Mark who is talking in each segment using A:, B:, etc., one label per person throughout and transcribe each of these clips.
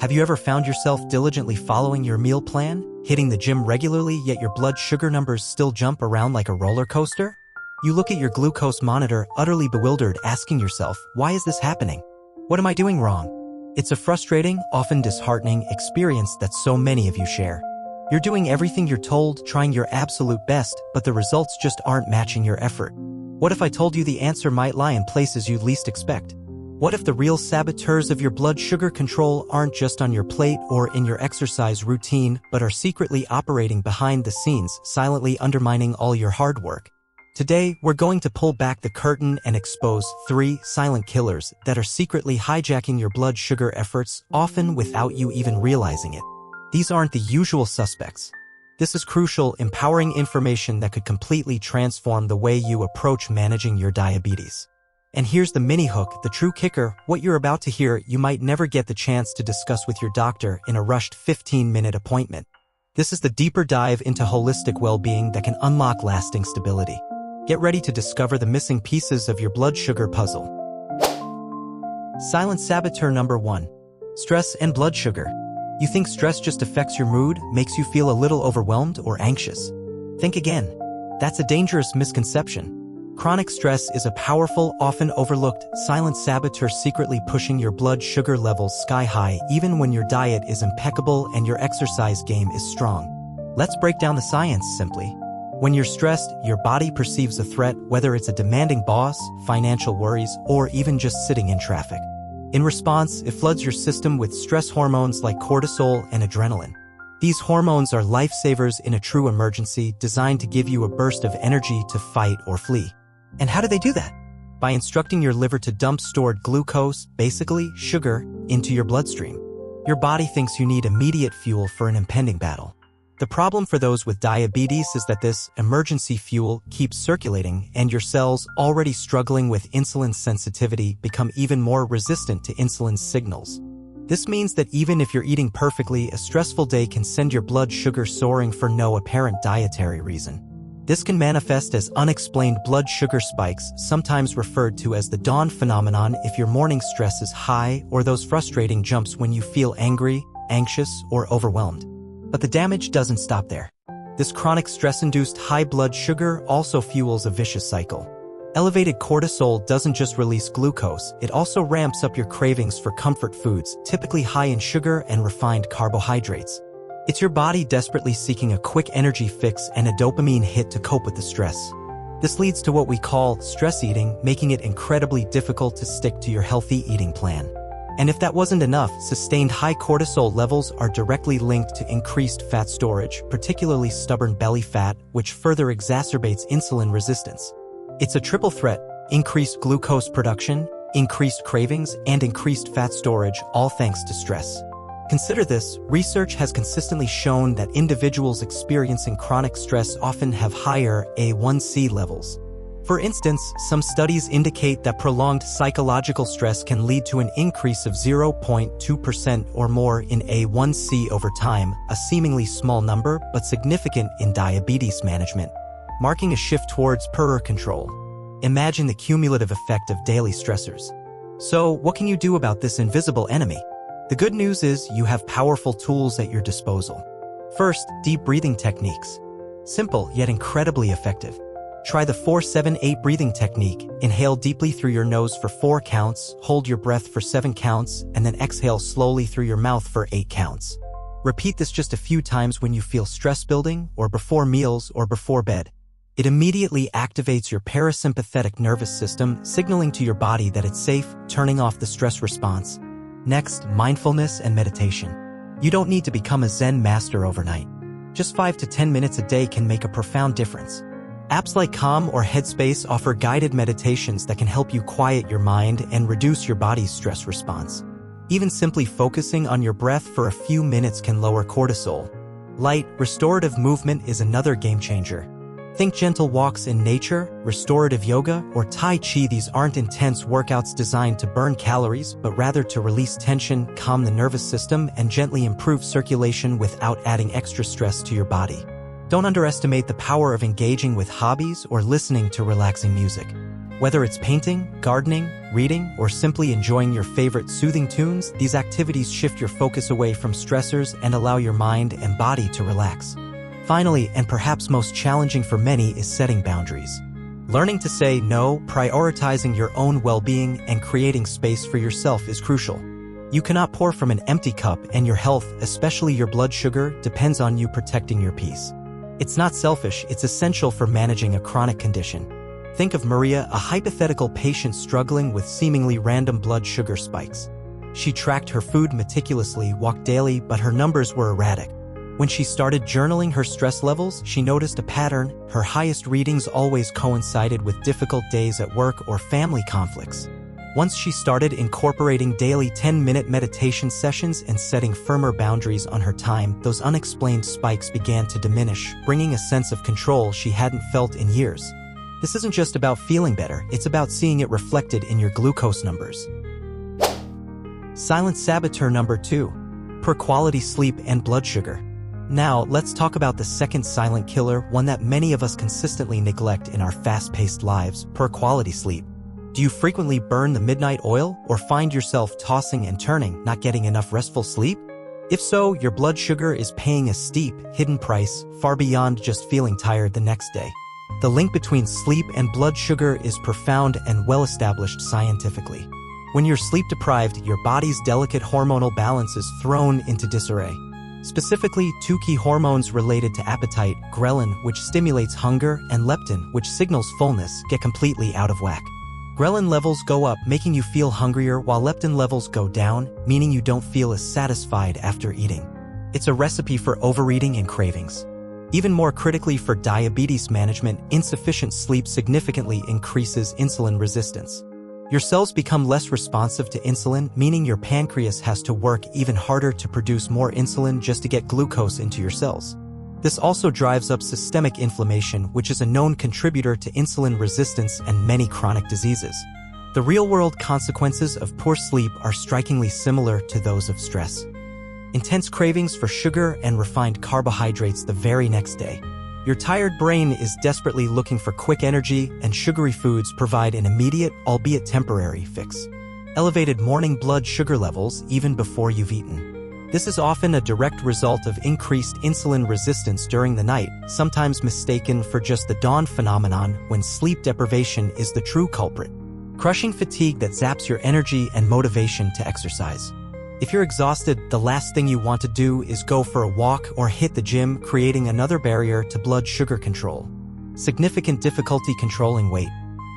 A: Have you ever found yourself diligently following your meal plan, hitting the gym regularly, yet your blood sugar numbers still jump around like a roller coaster? You look at your glucose monitor, utterly bewildered, asking yourself, why is this happening? What am I doing wrong? It's a frustrating, often disheartening experience that so many of you share. You're doing everything you're told, trying your absolute best, but the results just aren't matching your effort. What if I told you the answer might lie in places you'd least expect? What if the real saboteurs of your blood sugar control aren't just on your plate or in your exercise routine, but are secretly operating behind the scenes, silently undermining all your hard work? Today, we're going to pull back the curtain and expose 3 silent killers that are secretly hijacking your blood sugar efforts, often without you even realizing it. These aren't the usual suspects. This is crucial, empowering information that could completely transform the way you approach managing your diabetes. And here's the mini hook, the true kicker: what you're about to hear you might never get the chance to discuss with your doctor in a rushed 15-minute appointment. This is the deeper dive into holistic well-being that can unlock lasting stability. Get ready to discover the missing pieces of your blood sugar puzzle. Silent saboteur number 1. Stress and blood sugar. You think stress just affects your mood, makes you feel a little overwhelmed or anxious? Think again. That's a dangerous misconception. Chronic stress is a powerful, often overlooked, silent saboteur secretly pushing your blood sugar levels sky high even when your diet is impeccable and your exercise game is strong. Let's break down the science simply. When you're stressed, your body perceives a threat, whether it's a demanding boss, financial worries, or even just sitting in traffic. In response, it floods your system with stress hormones like cortisol and adrenaline. These hormones are lifesavers in a true emergency, designed to give you a burst of energy to fight or flee. And how do they do that? By instructing your liver to dump stored glucose, basically sugar, into your bloodstream. Your body thinks you need immediate fuel for an impending battle. The problem for those with diabetes is that this emergency fuel keeps circulating, and your cells, already struggling with insulin sensitivity, become even more resistant to insulin's signals. This means that even if you're eating perfectly, a stressful day can send your blood sugar soaring for no apparent dietary reason. This can manifest as unexplained blood sugar spikes, sometimes referred to as the dawn phenomenon if your morning stress is high, or those frustrating jumps when you feel angry, anxious, or overwhelmed. But the damage doesn't stop there. This chronic stress-induced high blood sugar also fuels a vicious cycle. Elevated cortisol doesn't just release glucose, it also ramps up your cravings for comfort foods, typically high in sugar and refined carbohydrates. It's your body desperately seeking a quick energy fix and a dopamine hit to cope with the stress. This leads to what we call stress eating, making it incredibly difficult to stick to your healthy eating plan. And if that wasn't enough, sustained high cortisol levels are directly linked to increased fat storage, particularly stubborn belly fat, which further exacerbates insulin resistance. It's a triple threat: increased glucose production, increased cravings, and increased fat storage, all thanks to stress. Consider this: research has consistently shown that individuals experiencing chronic stress often have higher A1C levels. For instance, some studies indicate that prolonged psychological stress can lead to an increase of 0.2% or more in A1C over time, a seemingly small number but significant in diabetes management, marking a shift towards poorer control. Imagine the cumulative effect of daily stressors. So, what can you do about this invisible enemy? The good news is you have powerful tools at your disposal. First, deep breathing techniques. Simple yet incredibly effective. Try the 4-7-8 breathing technique. Inhale deeply through your nose for 4 counts, hold your breath for 7 counts, and then exhale slowly through your mouth for 8 counts. Repeat this just a few times when you feel stress building, or before meals, or before bed. It immediately activates your parasympathetic nervous system, signaling to your body that it's safe, turning off the stress response. Next, mindfulness and meditation. You don't need to become a Zen master overnight. Just 5 to 10 minutes a day can make a profound difference. Apps like Calm or Headspace offer guided meditations that can help you quiet your mind and reduce your body's stress response. Even simply focusing on your breath for a few minutes can lower cortisol. Light, restorative movement is another game changer. Think gentle walks in nature, restorative yoga, or Tai Chi. These aren't intense workouts designed to burn calories, but rather to release tension, calm the nervous system, and gently improve circulation without adding extra stress to your body. Don't underestimate the power of engaging with hobbies or listening to relaxing music. Whether it's painting, gardening, reading, or simply enjoying your favorite soothing tunes, these activities shift your focus away from stressors and allow your mind and body to relax. Finally, and perhaps most challenging for many, is setting boundaries. Learning to say no, prioritizing your own well-being, and creating space for yourself is crucial. You cannot pour from an empty cup, and your health, especially your blood sugar, depends on you protecting your peace. It's not selfish, it's essential for managing a chronic condition. Think of Maria, a hypothetical patient struggling with seemingly random blood sugar spikes. She tracked her food meticulously, walked daily, but her numbers were erratic. When she started journaling her stress levels, she noticed a pattern. Her highest readings always coincided with difficult days at work or family conflicts. Once she started incorporating daily 10-minute meditation sessions and setting firmer boundaries on her time, those unexplained spikes began to diminish, bringing a sense of control she hadn't felt in years. This isn't just about feeling better, it's about seeing it reflected in your glucose numbers. Silent saboteur number 2. Poor quality sleep and blood sugar. Now, let's talk about the second silent killer, one that many of us consistently neglect in our fast-paced lives: poor quality sleep. Do you frequently burn the midnight oil or find yourself tossing and turning, not getting enough restful sleep? If so, your blood sugar is paying a steep, hidden price, far beyond just feeling tired the next day. The link between sleep and blood sugar is profound and well-established scientifically. When you're sleep-deprived, your body's delicate hormonal balance is thrown into disarray. Specifically, two key hormones related to appetite, ghrelin, which stimulates hunger, and leptin, which signals fullness, get completely out of whack. Ghrelin levels go up, making you feel hungrier, while leptin levels go down, meaning you don't feel as satisfied after eating. It's a recipe for overeating and cravings. Even more critically for diabetes management, insufficient sleep significantly increases insulin resistance. Your cells become less responsive to insulin, meaning your pancreas has to work even harder to produce more insulin just to get glucose into your cells. This also drives up systemic inflammation, which is a known contributor to insulin resistance and many chronic diseases. The real-world consequences of poor sleep are strikingly similar to those of stress. Intense cravings for sugar and refined carbohydrates the very next day. Your tired brain is desperately looking for quick energy, and sugary foods provide an immediate, albeit temporary, fix. Elevated morning blood sugar levels even before you've eaten. This is often a direct result of increased insulin resistance during the night, sometimes mistaken for just the dawn phenomenon when sleep deprivation is the true culprit. Crushing fatigue that zaps your energy and motivation to exercise. If you're exhausted, the last thing you want to do is go for a walk or hit the gym, creating another barrier to blood sugar control. Significant difficulty controlling weight.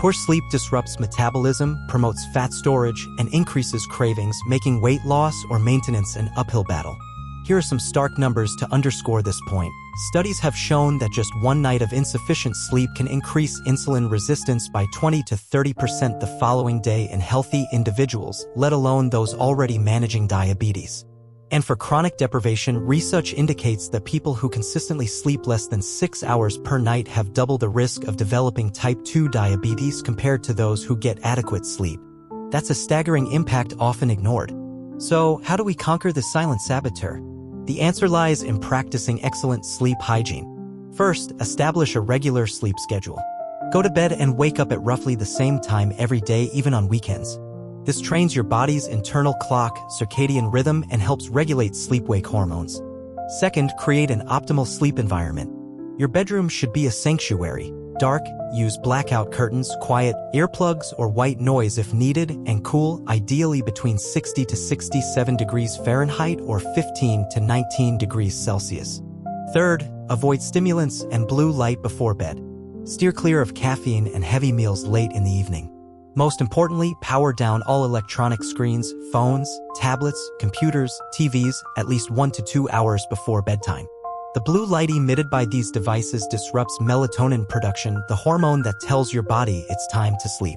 A: Poor sleep disrupts metabolism, promotes fat storage, and increases cravings, making weight loss or maintenance an uphill battle. Here are some stark numbers to underscore this point. Studies have shown that just one night of insufficient sleep can increase insulin resistance by 20 to 30% the following day in healthy individuals, let alone those already managing diabetes. And for chronic deprivation, research indicates that people who consistently sleep less than 6 hours per night have double the risk of developing type 2 diabetes compared to those who get adequate sleep. That's a staggering impact often ignored. So, how do we conquer the silent saboteur? The answer lies in practicing excellent sleep hygiene. First, establish a regular sleep schedule. Go to bed and wake up at roughly the same time every day, even on weekends. This trains your body's internal clock, circadian rhythm, and helps regulate sleep-wake hormones. Second, create an optimal sleep environment. Your bedroom should be a sanctuary. Dark, use blackout curtains, quiet, earplugs, or white noise if needed, and cool, ideally between 60 to 67 degrees Fahrenheit or 15 to 19 degrees Celsius. Third, avoid stimulants and blue light before bed. Steer clear of caffeine and heavy meals late in the evening. Most importantly, power down all electronic screens, phones, tablets, computers, TVs, at least 1 to 2 hours before bedtime. The blue light emitted by these devices disrupts melatonin production, the hormone that tells your body it's time to sleep.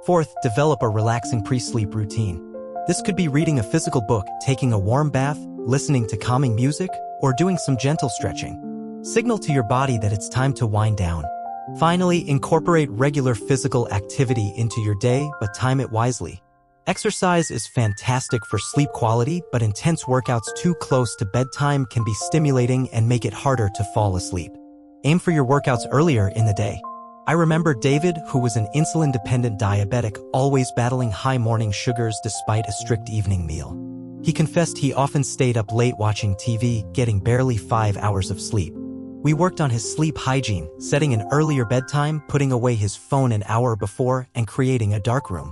A: Fourth, develop a relaxing pre-sleep routine. This could be reading a physical book, taking a warm bath, listening to calming music, or doing some gentle stretching. Signal to your body that it's time to wind down. Finally, incorporate regular physical activity into your day, but time it wisely. Exercise is fantastic for sleep quality, but intense workouts too close to bedtime can be stimulating and make it harder to fall asleep. Aim for your workouts earlier in the day. I remember David, who was an insulin-dependent diabetic, always battling high morning sugars despite a strict evening meal. He confessed he often stayed up late watching TV, getting barely 5 hours of sleep. We worked on his sleep hygiene, setting an earlier bedtime, putting away his phone an hour before, and creating a dark room.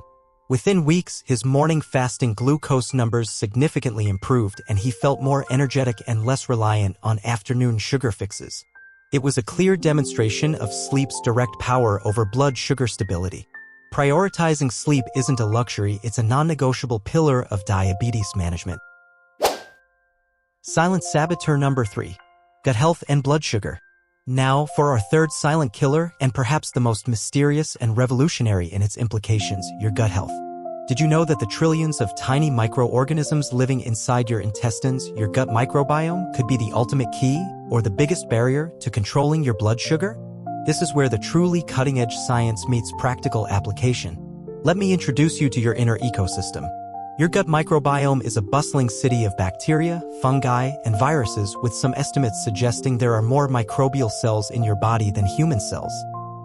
A: Within weeks, his morning fasting glucose numbers significantly improved and he felt more energetic and less reliant on afternoon sugar fixes. It was a clear demonstration of sleep's direct power over blood sugar stability. Prioritizing sleep isn't a luxury, it's a non-negotiable pillar of diabetes management. Silent saboteur number 3. Gut health and blood sugar. Now for our third silent killer and perhaps the most mysterious and revolutionary in its implications, your gut health. Did you know that the trillions of tiny microorganisms living inside your intestines, your gut microbiome, could be the ultimate key or the biggest barrier to controlling your blood sugar? This is where the truly cutting-edge science meets practical application. Let me introduce you to your inner ecosystem. Your gut microbiome is a bustling city of bacteria, fungi, and viruses, with some estimates suggesting there are more microbial cells in your body than human cells.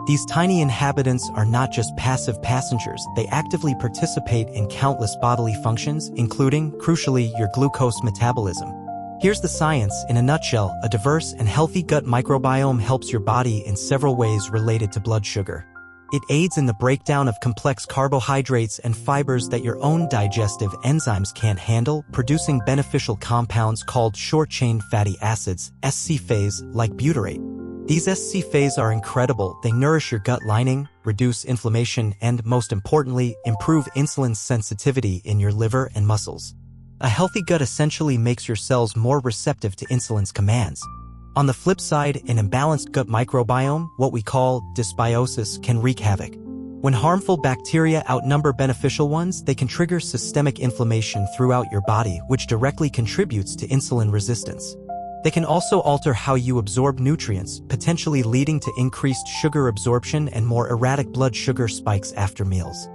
A: These tiny inhabitants are not just passive passengers, they actively participate in countless bodily functions, including, crucially, your glucose metabolism. Here's the science in a nutshell: a diverse and healthy gut microbiome helps your body in several ways related to blood sugar. It aids in the breakdown of complex carbohydrates and fibers that your own digestive enzymes can't handle, producing beneficial compounds called short-chain fatty acids, SCFAs, like butyrate. These SCFAs are incredible. They nourish your gut lining, reduce inflammation, and, most importantly, improve insulin sensitivity in your liver and muscles. A healthy gut essentially makes your cells more receptive to insulin's commands. On the flip side, an imbalanced gut microbiome, what we call dysbiosis, can wreak havoc. When harmful bacteria outnumber beneficial ones, they can trigger systemic inflammation throughout your body, which directly contributes to insulin resistance. They can also alter how you absorb nutrients, potentially leading to increased sugar absorption and more erratic blood sugar spikes after meals.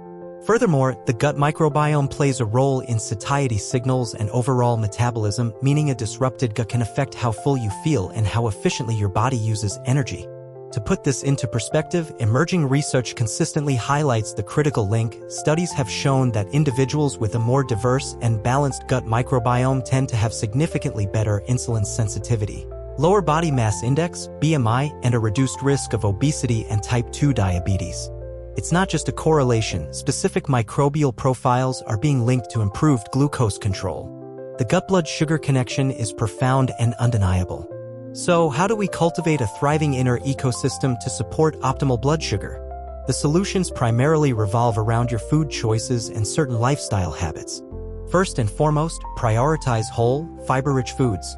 A: Furthermore, the gut microbiome plays a role in satiety signals and overall metabolism, meaning a disrupted gut can affect how full you feel and how efficiently your body uses energy. To put this into perspective, emerging research consistently highlights the critical link. Studies have shown that individuals with a more diverse and balanced gut microbiome tend to have significantly better insulin sensitivity, lower body mass index, BMI, and a reduced risk of obesity and type 2 diabetes. It's not just a correlation, specific microbial profiles are being linked to improved glucose control. The gut-blood sugar connection is profound and undeniable. So, how do we cultivate a thriving inner ecosystem to support optimal blood sugar? The solutions primarily revolve around your food choices and certain lifestyle habits. First and foremost, prioritize whole, fiber-rich foods.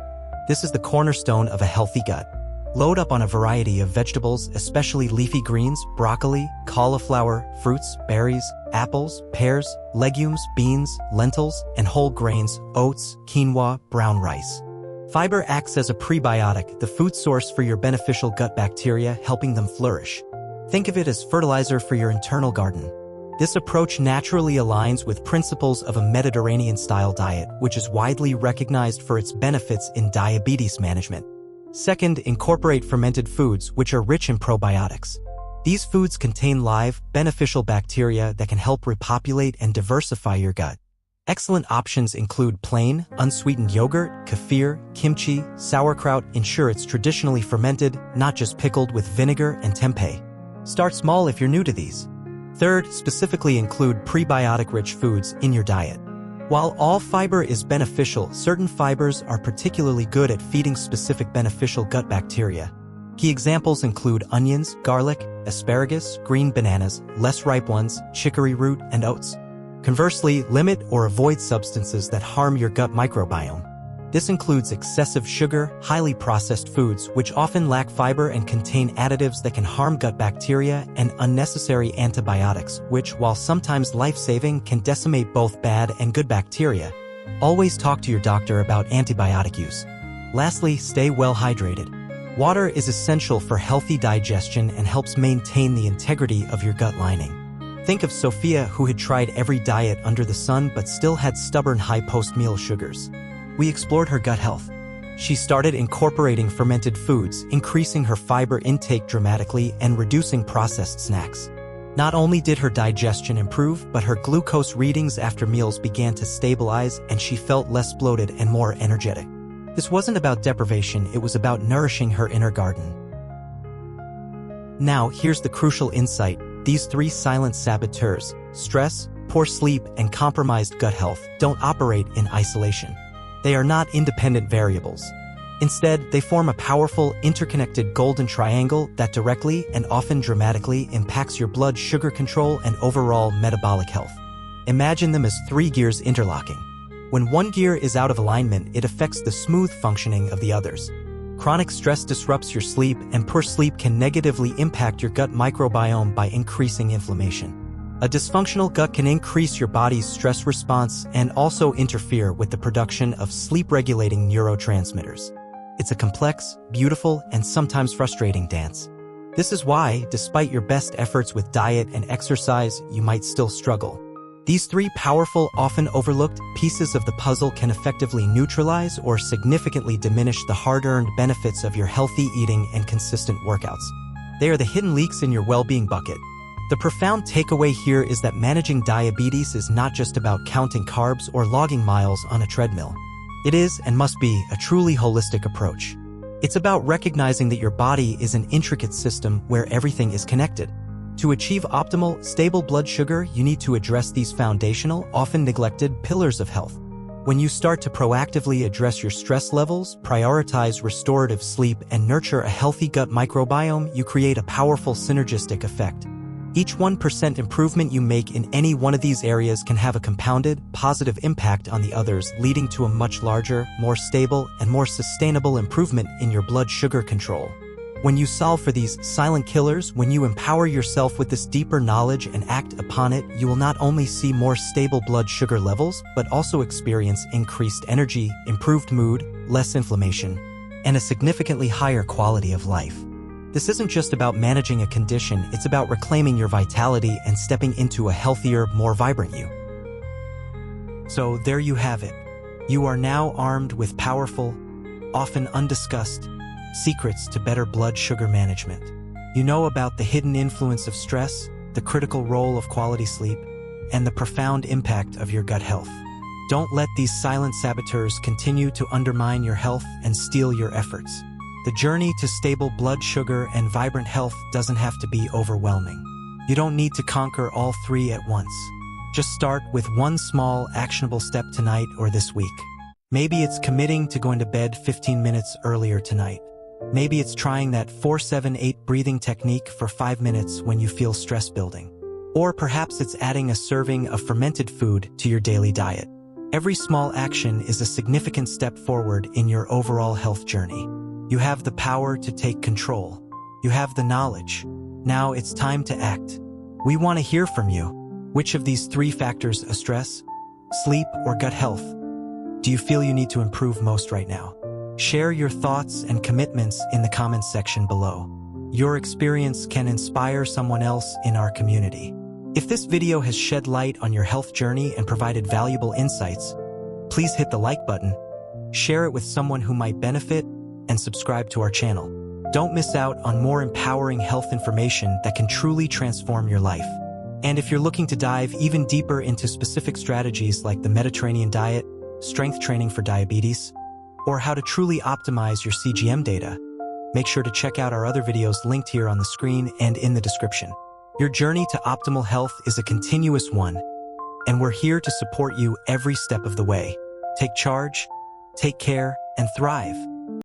A: This is the cornerstone of a healthy gut. Load up on a variety of vegetables, especially leafy greens, broccoli, cauliflower, fruits, berries, apples, pears, legumes, beans, lentils, and whole grains, oats, quinoa, brown rice. Fiber acts as a prebiotic, the food source for your beneficial gut bacteria, helping them flourish. Think of it as fertilizer for your internal garden. This approach naturally aligns with principles of a Mediterranean-style diet, which is widely recognized for its benefits in diabetes management. Second, incorporate fermented foods, which are rich in probiotics. These foods contain live, beneficial bacteria that can help repopulate and diversify your gut. Excellent options include plain, unsweetened yogurt, kefir, kimchi, sauerkraut. Ensure it's traditionally fermented, not just pickled with vinegar and tempeh. Start small if you're new to these. Third, specifically include prebiotic-rich foods in your diet. While all fiber is beneficial, certain fibers are particularly good at feeding specific beneficial gut bacteria. Key examples include onions, garlic, asparagus, green bananas, less ripe ones, chicory root, and oats. Conversely, limit or avoid substances that harm your gut microbiome. This includes excessive sugar, highly processed foods, which often lack fiber and contain additives that can harm gut bacteria, and unnecessary antibiotics, which, while sometimes life-saving, can decimate both bad and good bacteria. Always talk to your doctor about antibiotic use. Lastly, stay well hydrated. Water is essential for healthy digestion and helps maintain the integrity of your gut lining. Think of Sophia, who had tried every diet under the sun but still had stubborn high post-meal sugars. We explored her gut health. She started incorporating fermented foods, increasing her fiber intake dramatically and reducing processed snacks. Not only did her digestion improve, but her glucose readings after meals began to stabilize and she felt less bloated and more energetic. This wasn't about deprivation, it was about nourishing her inner garden. Now, here's the crucial insight. These 3 silent saboteurs, stress, poor sleep, and compromised gut health, don't operate in isolation. They are not independent variables. Instead, they form a powerful, interconnected golden triangle that directly and often dramatically impacts your blood sugar control and overall metabolic health. Imagine them as 3 gears interlocking. When one gear is out of alignment, it affects the smooth functioning of the others. Chronic stress disrupts your sleep, and poor sleep can negatively impact your gut microbiome by increasing inflammation. A dysfunctional gut can increase your body's stress response and also interfere with the production of sleep-regulating neurotransmitters. It's a complex, beautiful, and sometimes frustrating dance. This is why, despite your best efforts with diet and exercise, you might still struggle. These 3 powerful, often overlooked pieces of the puzzle can effectively neutralize or significantly diminish the hard-earned benefits of your healthy eating and consistent workouts. They are the hidden leaks in your well-being bucket. The profound takeaway here is that managing diabetes is not just about counting carbs or logging miles on a treadmill. It is, and must be, a truly holistic approach. It's about recognizing that your body is an intricate system where everything is connected. To achieve optimal, stable blood sugar, you need to address these foundational, often neglected pillars of health. When you start to proactively address your stress levels, prioritize restorative sleep, and nurture a healthy gut microbiome, you create a powerful synergistic effect. Each 1% improvement you make in any one of these areas can have a compounded, positive impact on the others, leading to a much larger, more stable, and more sustainable improvement in your blood sugar control. When you solve for these silent killers, when you empower yourself with this deeper knowledge and act upon it, you will not only see more stable blood sugar levels, but also experience increased energy, improved mood, less inflammation, and a significantly higher quality of life. This isn't just about managing a condition, it's about reclaiming your vitality and stepping into a healthier, more vibrant you. So there you have it. You are now armed with powerful, often undiscussed, secrets to better blood sugar management. You know about the hidden influence of stress, the critical role of quality sleep, and the profound impact of your gut health. Don't let these silent saboteurs continue to undermine your health and steal your efforts. The journey to stable blood sugar and vibrant health doesn't have to be overwhelming. You don't need to conquer all 3 at once. Just start with one small, actionable step tonight or this week. Maybe it's committing to going to bed 15 minutes earlier tonight. Maybe it's trying that 4-7-8 breathing technique for 5 minutes when you feel stress building. Or perhaps it's adding a serving of fermented food to your daily diet. Every small action is a significant step forward in your overall health journey. You have the power to take control. You have the knowledge. Now it's time to act. We want to hear from you. Which of these 3 factors, stress, sleep, or gut health, do you feel you need to improve most right now? Share your thoughts and commitments in the comments section below. Your experience can inspire someone else in our community. If this video has shed light on your health journey and provided valuable insights, please hit the like button, share it with someone who might benefit, and subscribe to our channel. Don't miss out on more empowering health information that can truly transform your life. And if you're looking to dive even deeper into specific strategies like the Mediterranean diet, strength training for diabetes, or how to truly optimize your CGM data, make sure to check out our other videos linked here on the screen and in the description. Your journey to optimal health is a continuous one, and we're here to support you every step of the way. Take charge, take care, and thrive.